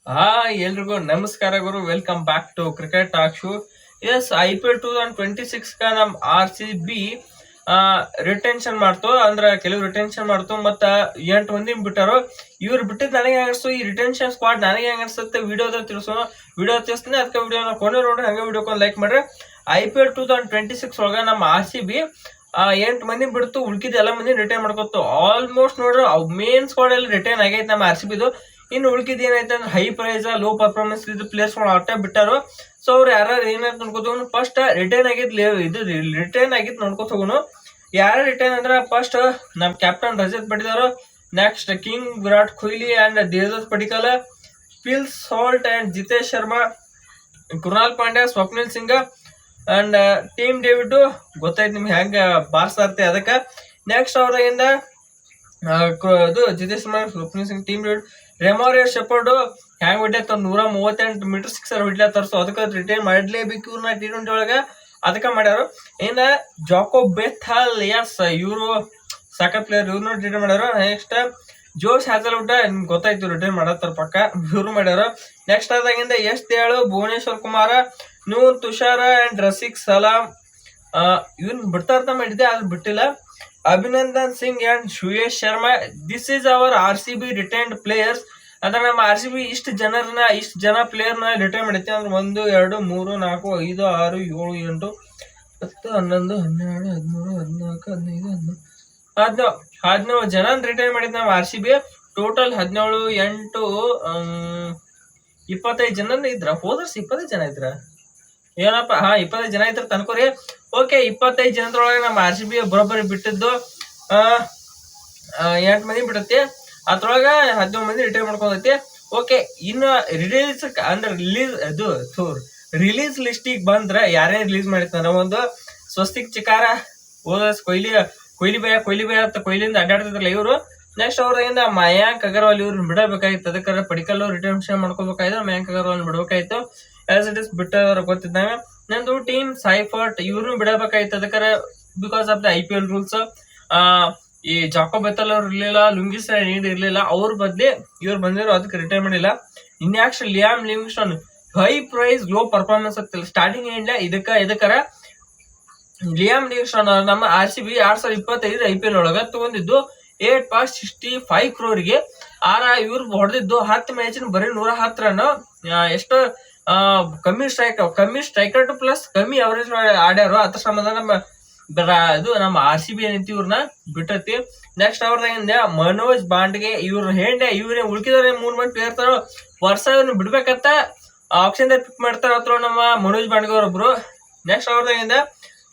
ಹಾ ಎಲ್ರಿಗೂ ನಮಸ್ಕಾರ ಗುರು. Welcome back to cricket talk show. Yes, IPL 2026 का ನಮ್ RCB ರಿಟೆನ್ಷನ್ ಮಾಡ್ತು. ಅಂದ್ರ ಕೆಲವು ರಿಟೆನ್ಷನ್ ಮಾಡ್ತು ಮತ್ತ 8 ಮಂದಿ ಬಿಟ್ಟಾರು. ಇವ್ರು ಬಿಟ್ಟಿದ್ ನನಗೆ ಅನಿಸ್ತು, ಈ ರಿಟೆನ್ಷನ್ ಸ್ಕ್ವಾಡ್ ನನಗೆ ಹೆಂಗ ಅನ್ಸುತ್ತೆ ವಿಡಿಯೋದಲ್ಲಿ ತಿಳಿಸೋಣ. ವಿಡಿಯೋ ತಿಳಿಸ್ತೀನಿ, ಅದಕ್ಕೆ ವಿಡಿಯೋನ ಕೊನೆ ನೋಡ್ರಿ, ಹಂಗೆ ವಿಡಿಯೋಕೊಂದು ಲೈಕ್ ಮಾಡ್ರಿ. IPL 2026 ಒಳಗ ನಮ್ಮ RCB 8 ಮಂದಿ ಬಿಡ್ತು, ಉಳ್ಕಿದ ಎಲ್ಲ ಮಂದಿ ರಿಟೈನ್ ಮಾಡ್ಕೊತು. ಆಲ್ಮೋಸ್ಟ್ ನೋಡ್ರಿ ಮೇನ್ ಸ್ಕ್ವಾಡ್ ಅಲ್ಲಿ ರಿಟೈನ್ ಆಗೈತೆ ನಮ್ಮ RCB. ಇನ್ನು ಉಳ್ಕಿದ್ ಏನೈತೆ ಅಂದ್ರೆ ಹೈ ಪ್ರೈಸ್ ಲೋ ಪರ್ಫಾರ್ಮೆನ್ಸ್ ಇದು ಪ್ಲೇಯರ್ಸ್ ಆಟ ಬಿಟ್ಟಾರು. ಸೊ ಅವ್ರು ಯಾರು ಏನಾಯ್ತು ನೋಡ್ಕೋತ ಹೋಗೋನು. ಫಸ್ಟ್ ರಿಟೈನ್ ಆಗಿದ್ ಇದು ರಿಟೈನ್ ಆಗಿದ್ ನೋಡ್ಕೋತ ಹೋಗೋನು. ಯಾರು ರಿಟೈನ್ ಅಂದ್ರೆ ಫಸ್ಟ್ ನಮ್ captain Rajat Patidar, next king Virat Kohli and Devdutt Padikkal, Phil Salt and Jitesh Sharma, Krunal Pandya, Swapnil Singh and Tim David. ಗೊತ್ತಾಯ್ತು ನಿಮ್ಗೆ ಹೆಂಗ ಬಾರ್ಸಾರ್ತೆ ಅದಕ್ಕೆ. ನೆಕ್ಸ್ಟ್ ಅವ್ರಿಂದ ಇದು Jitesh Sharma, Swapnil Singh, Tim David, Romario Shepherd ಹ್ಯಾಂಗ್ ಹೊಡ್ಲತ್ತಾರ 138 ಮೀಟರ್ ಸಿಕ್ಸರ್ ಹೊಡ್ಲತ್ತಾರ. ಸೊ ಅದಕ್ಕೆ ರಿಟೈನ್ ಮಾಡಲೇಬೇಕು ಇವ್ರನ್ನ T20 ಒಳಗ, ಅದಕ್ಕೆ ಮಾಡ್ಯಾರು. ಇನ್ನ ಜಾಕೋ ಬೆಥಲ್, ಎಸ್ ಇವರು ಸಖತ್ ಪ್ಲೇಯರ್, ಇವ್ರನ್ನ ರಿಟೈನ್ ಮಾಡ್ಯಾರ. ನೆಕ್ಸ್ಟ್ ಜೋಶ್ ಹ್ಯಾಸಲ್ವುಡ್, ನಿಮ್ಗೆ ಗೊತ್ತಾಯ್ತು ರಿಟೈನ್ ಮಾಡತ್ತಾರ ಪಕ್ಕ, ಇವ್ರು ಮಾಡ್ಯಾರ. ನೆಕ್ಸ್ಟ್ ಅದಾಗಿಂದ ಯಶ್ ದಯಾಳು, ಭುವನೇಶ್ವರ್ ಕುಮಾರ, ನೂರ್ ತುಷಾರ ಅಂಡ್ ರಸಿಕ್ ಸಲಾಂ ಇವನ್ ಬಿಡ್ತಾರ ಮಾಡಿದ್ದೆ, ಅದು ಬಿಟ್ಟಿಲ್ಲ. Abhinandan Singh and Shreyas Sharma. This is our RCB retained players. ಅಂದ್ರೆ ನಮ್ಮ RCB ಇಷ್ಟು ಜನ ಪ್ಲೇಯರ್ನ ರಿಟೈನ್ ಮಾಡೈತಿ. ಅಂದ್ರೆ 1 2 3 4 5 6 7 8 10 11 12 13 14 15 16 17 ಜನ ರಿಟೈನ್ ಮಾಡಿದ್ ನಮ್ಮ RCB. ಟೋಟಲ್ 17 8 25 ಜನ ಇದ್ರ. ಹೋದರ್ಸ್ 25 ಜನ ಇದ್ರ ಏನಪ್ಪ. 25 ಜನ ಇದ್ರ ತನ್ಕೋರಿ. ಓಕೆ, 25 ಜನದೊಳಗೆ ನಮ್ಮ RCB ಬರೋಬ್ಬರಿ ಬಿಟ್ಟಿದ್ದು 8 ಮಂದಿ ಬಿಡತ್ತೆ. ಅದ್ರೊಳಗ 17 ಮಂದಿ ರಿಟೈರ್ ಮಾಡ್ಕೊಂಡೈತಿ. ಓಕೆ, ಇನ್ನು ರಿಲೀಸ್ ಲಿಸ್ಟಿಗೆ ಬಂದ್ರ ಯಾರೇ ರಿಲೀಸ್ ಮಾಡಿರ್ತಾರ. ಒಂದು ಸ್ವಸ್ತಿಕ್ ಚಿಕಾರ, ಕೊಹ್ಲಿ ಬೈ ಅಂತ ಕೊಹ್ಲಿಯಿಂದ ಅಡ್ಡಾಡ್ತಿದ್ರಲ್ಲ ಇವರು. ನೆಕ್ಸ್ಟ್ ಅವ್ರಿಂದ ಮಯಾಂಕ್ ಅಗರ್ವಾಲ್ ಇವ್ರನ್ನ ಬಿಡಬೇಕಾಗಿತ್ತು. ಅದಕ್ಕೆ ಪಡಿಕಲ್ ರಿಟರ್ನ್ಷನ್ ಮಾಡ್ಕೋಬೇಕಾಯ್ತು, ಮಯಾಂಕ್ ಅಗರ್ವಾಲ್ ಬಿಡಬೇಕಾಯ್ತು. ಆಸ್ ಇಟ್ ಇಸ್ ಬಿಟ್ಟವ್ರ ಗೊತ್ತಿದ್ದಾವೆ. ನಂದು ಟೀಮ್ ಸೈಫರ್ಟ್ ಇವ್ರನ್ನು ಬಿಡಬೇಕಾಯ್ತು. ಅದಕ್ಕೆ because of the IPL rules ಈ ಜಾಕೋ ಬೆಥಲ್ ಅವ್ರು ಇರ್ಲಿಲ್ಲ, ಲುಂಗಿಸ್ ನೀಡ್ ಇರ್ಲಿಲ್ಲ, ಅವ್ರ ಬದ್ಲಿ ಇವ್ರು ಬಂದಿರೋ, ಅದಕ್ಕೆ ರಿಟೈರ್ ಮಾಡಿಲ್ಲ. ಇನ್ಯಾಕ್ಸ್ Liam Livingstone high price low performance ಆಗ್ತಿಲ್ಲ ಸ್ಟಾರ್ಟಿಂಗ್ ಏನಿಲ್ಲ. ಇದಕ್ಕರ ಲಿಯಾಮ್ ಲಿವಿಂಗ್ಸ್ಟನ್ ನಮ್ಮ RCB 2025 IPL ಒಳಗ ತಗೊಂಡಿದ್ದು 8.65 crore. ಇವ್ರು ಹೊಡೆದಿದ್ದು 10 ಮ್ಯಾಚ್ ಬರೀ 110 ರನ್. ಎಷ್ಟು ಕಮ್ಮಿ ಸ್ಟ್ರೈಕರ್ ಟು ಪ್ಲಸ್ ಕಮ್ಮಿ ಅವರೇಜ್ ಆಡ್ಯಾರು. ಅದ್ರ ಸಂಬಂಧ ನಮ್ಮ RCB ಏನೈತಿ ಇವ್ರನ್ನ ಬಿಟ್ಟತಿ. ನೆಕ್ಸ್ಟ್ ಅವ್ರದಿಂದ ಮನೋಜ್ ಬಾಂಡ್ಗೆ ಇವ್ರೇ ಉಳ್ಕಿದವ್ರೆ 3 ಮಂದಿ ಪ್ಲೇಯರ್ ತರ ವರ್ಷ ಇವ್ರನ್ನ ಬಿಡ್ಬೇಕಂತ ಆಪ್ಷನ್ ಪಿಕ್ ಮಾಡ್ತಾರ ಹತ್ರ ನಮ್ಮ ಮನೋಜ್ ಬಾಂಡ್ಗೆ ಅವ್ರೊಬ್ರು. ನೆಕ್ಸ್ಟ್ ಅವ್ರದಿಂದ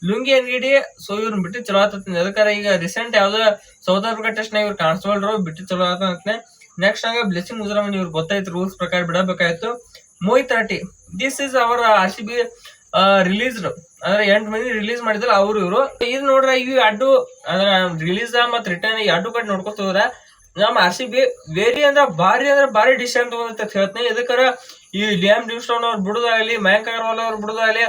ಲುಂಗಿ ಅಂಗಡಿ. ಸೊ ಇವ್ರನ್ನ ಬಿಟ್ಟು ಚಲೋ ಆತತಿ. ಅದಕ್ಕೆ ಈಗ ರೀಸೆಂಟ್ ಯಾವ್ದೋ ಸೌತ್ ಆಫ್ರಿಕಾ ಟೆಸ್ಟ್ ನ ಇವ್ರು ಕಾಣಿಸ್ಕೊಳ್ರು, ಬಿಟ್ಟು ಚಲೋ ಆತಂತೆ. ನೆಕ್ಸ್ಟ್ ಹಂಗ ಬ್ಲೆಸಿಂಗ್ ಮುಜರಾಮನ್ ಇವ್ರು ಗೊತ್ತಾಯ್ತು ರೂಲ್ಸ್ ಪ್ರಕಾರ ಬಿಡಬೇಕಾಯ್ತು. ಮೋಹಿತ್ ರಾಟಿ, this is our RCB released. ಅಂದ್ರೆ 8 ಮಂದಿ ರಿಲೀಸ್ ಮಾಡಿದ್ರ ಅವ್ರು ಇವ್ರು. ಇದು ನೋಡ್ರ ಇವು ಅಡ್ಡು ಅಂದ್ರ ರಿಲೀಸ್ ಮತ್ ರಿಟರ್ನ್ ಈ ಅಡ್ಡು ಕಟ್ ನೋಡ್ಕೊತ ಹೋದ್ರ ನಮ್ಮ RCB ಭಾರಿ ಡಿಸಿಷನ್ ತಗೊಂಡೈತೆ ಅಂತ ಹೇಳ್ತೀನಿ. ಇದಕ್ಕರ ಈ ಲಿಯಾಮ್ ಲಿವಿಂಗ್ಸ್ಟನ್ ಅವ್ರು ಬಿಡುದಾಗ್ಲಿ, ಮಯಾಂಕ್ ಅಗರ್ವಾಲ್ ಅವ್ರು ಬಿಡುದಾಗ್ಲಿ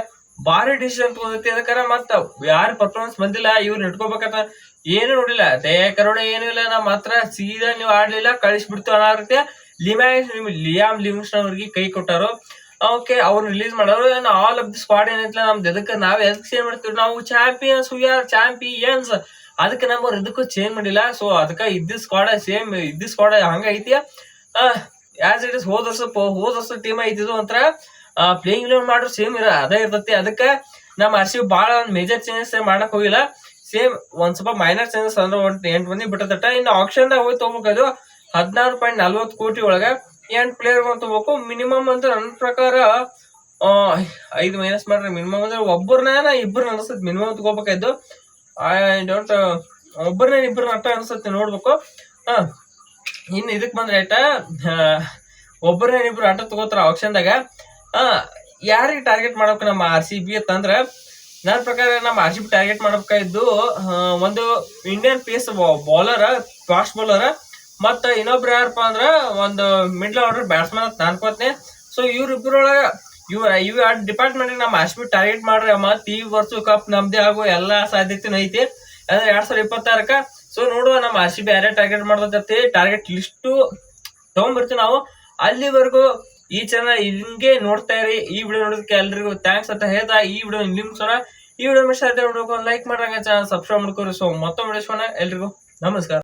ಭಾರಿ ಡಿಸಿಷನ್ ತಗೊಂಡೈತಿ. ಅದಕ್ಕರ ಮತ್ತ ಯಾರು ಪರ್ಫಾರ್ಮೆನ್ಸ್ ಬಂದಿಲ್ಲ ಇವ್ರು ಇಟ್ಕೋಬೇಕಂತ ಏನು ನೋಡಿಲ್ಲ, ದಯಾಕರೋಣ ಏನು ಇಲ್ಲ. ನಮ್ಮ ಹತ್ರ ಸೀದಾ ನೀವು ಆಡ್ಲಿಲ್ಲ ಕಳಿಸ್ಬಿಡ್ತು ಅನ್ನೋ ಲಿಯಾಮ್ ಲಿವಿಂಗ್ಸ್ಟನ್ ಅವ್ರಿಗೆ ಕೈ ಕೊಟ್ಟಾರು. ಓಕೆ, ಅವ್ರು ರಿಲೀಸ್ ಮಾಡೋರು. ಆಲ್ ಆಫ್ ದಿ ಸ್ಕ್ವಾಡ್ ಏನೈತಿಲ್ಲ ನಮ್ದು, ಅದಕ್ಕೆ ನಾವ್ ಎದಕ್ಕೆ ಚೇಂಜ್ ಮಾಡ್ತೀವಿ, ನಾವು ಚಾಂಪಿಯನ್ಸ್, ವಿ ಆರ್ ಚಾಂಪಿಯನ್ಸ್. ಅದಕ್ಕೆ ನಮ್ಮವ್ರು ಇದಕ್ಕೂ ಚೇಂಜ್ ಮಾಡಿಲ್ಲ. ಸೊ ಅದಕ್ಕೆ ಇದ್ದ ಸ್ಕ್ವಾಡ್ ಹಂಗ ಐತಿ. ಆಸ್ ಇಟ್ ಇಸ್ ಹೋದ ಟೀಮ್ ಐತಿದ್ದು ಒಂಥರ ಪ್ಲೇಯಿಂಗ್ ಲೆವೆನ್ ಮಾಡ್ರು ಸೇಮ್ ಅದೇ ಇರ್ತತಿ. ಅದಕ್ಕೆ ನಮ್ಮ RCB ಭಾಳ ಒಂದು ಮೇಜರ್ ಚೇಂಜಸ್ ಮಾಡಕ್ ಹೋಗಿಲ್ಲ. ಸೇಮ್ ಒಂದ್ ಸ್ವಲ್ಪ ಮೈನರ್ ಚೇಂಜಸ್ ಅಂದ್ರೆ 8 ಮಂದಿ ಬಿಟ್ಟದಟ. ಇನ್ನು ಆಪ್ಷನ್ ಹೋಗಿ ತಗೋಬೇಕು 16.40 ಕೋಟಿ ಒಳಗ 8 ಪ್ಲೇಯರ್ ತಗೋಬೇಕು. ಮಿನಿಮಮ್ ಅಂತ ನನ್ನ ಪ್ರಕಾರ 5 ಮೈನಸ್ ಮಾಡ್ರಿ, ಮಿನಿಮಮ್ ಅಂದ್ರೆ ಇಬ್ಬರನ್ನ ಅನ್ಸುತ್ತೆ ಮಿನಿಮಮ್ ತಗೋಬೇಕಾಯ್ತು. ಇಬ್ಬರನ್ನ ಅಟ್ಟ ಅನ್ಸುತ್ತೆ ನೋಡ್ಬೇಕು. ಇನ್ನು ಇದಕ್ ಬಂದ್ರೆ ಆಯ್ತಾ, ಇಬ್ರು ಆಟ ತಗೋತಾರ ಆಪ್ಷನ್ದಾಗ. ಯಾರಿಗೆ ಟಾರ್ಗೆಟ್ ಮಾಡ್ಬೇಕು ನಮ್ಮ RCB ಅಂತಂದ್ರ ನನ್ನ ಪ್ರಕಾರ ನಮ್ಮ RCB ಟಾರ್ಗೆಟ್ ಮಾಡ್ಬೇಕಾಯ್ದು ಒಂದು Indian pace bowler, fast bowler, ಮತ್ತ ಇನ್ನೊಬ್ರು ಯಾರಪ್ಪ ಅಂದ್ರ ಒಂದು ಮಿಡ್ಲ್ ಆರ್ಡರ್ ಬ್ಯಾಟ್ಸ್ಮನ್ ಅಂತ ಅನ್ಕೋತೀನಿ. ಸೊ ಇವ್ರಿಬ್ರೊಳಗ ಇವ್ ಡಿಪಾರ್ಟ್ಮೆಂಟ್ ನಮ್ಮ RCB ಟಾರ್ಗೆಟ್ ಮಾಡ್ರಿ. ಮತ್ ಈ ವರ್ಷ ಕಪ್ ನಮ್ದೇ ಆಗೋ ಎಲ್ಲಾ ಸಾಧ್ಯತೆನೂ ಐತಿ. ಅಂದ್ರೆ 2026. ಸೊ ನೋಡುವ ನಮ್ಮ RCB ಯಾರೇ ಟಾರ್ಗೆಟ್ ಮಾಡ್ತೈತಿ ಟಾರ್ಗೆಟ್ ಲಿಸ್ಟ್ ತಗೊಂಡ್ಬರ್ತೀವಿ ನಾವು. ಅಲ್ಲಿವರೆಗೂ ಈ ಚಾನಲ್ ಹಿಂಗೆ ನೋಡ್ತಾ ಇರಿ. ಈ ವಿಡಿಯೋ ನೋಡೋದಕ್ಕೆ ಎಲ್ರಿಗೂ ಥ್ಯಾಂಕ್ಸ್ ಅಂತ ಹೇಳ್ತಾ ಈ ವಿಡಿಯೋ ನಿಮ್ಸೋಣ. ಈ ವಿಡಿಯೋ ಮಿಸ್ ಆದ್ರೆ ಲೈಕ್ ಮಾಡ್ರಂಗ ಚಾನಲ್ ಸಬ್ಸ್ಕ್ರೈಬ್ ಮಾಡ್ಕೋರಿ. ಸೊ ಮತ್ತೊಮ್ಮೆ ಎಲ್ರಿಗೂ ನಮಸ್ಕಾರ.